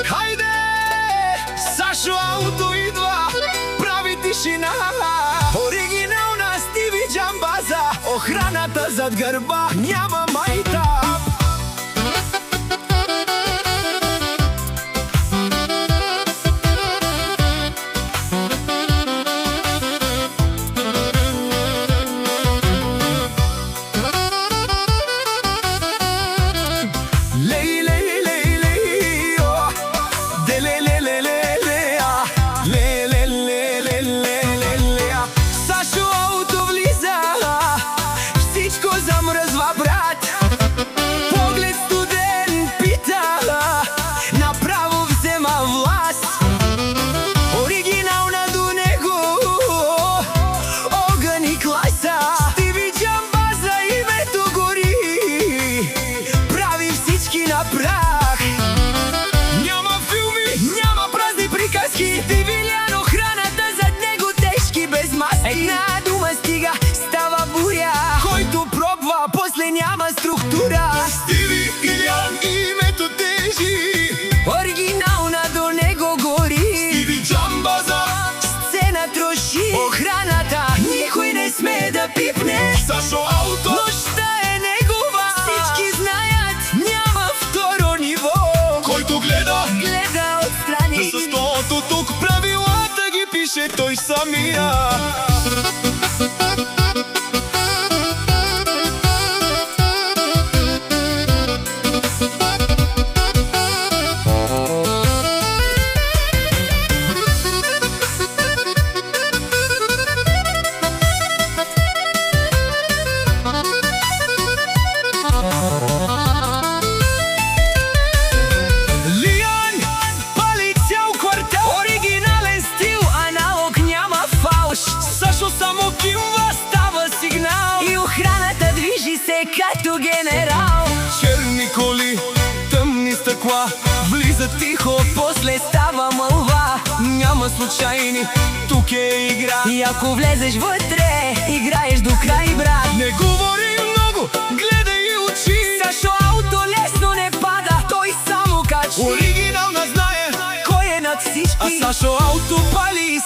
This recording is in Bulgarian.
Хайде! Сашо Ауто идва, прави тишина. Оригинална Стиви Джамбаза, охраната зад гърба няма майтап. Замръзва, брат, поглед студен пита, направо взема власт. Оригинална до него, огън и класа. Стиви Джамбаза, името гори, прави всички на прах. Няма филми, няма празни приказки, Стивилян, охраната зад него тежки без маски. Една дума стига, става буря, който пробва, после няма структура. Стиви Илян, името тежи, оригинална до него гори. Стиви Джамбаза, сцена троши, охраната никой не смее да пипне. Сашо Ауто, нощта е негова, всички знаят, няма второ ниво. Който гледа отстрани, защото тук правилата ги пише той самия. Като генерал, черни коли, тъмни стъкла, влиза тихо, после става мълва. Няма случайни, тук е игра, и ако влезеш вътре, играеш до край, брат. Не говори много, гледай и учи. Сашо Ауто лесно не пада, той само качи. Оригинална знае кой е над всички, а Сашо Ауто пали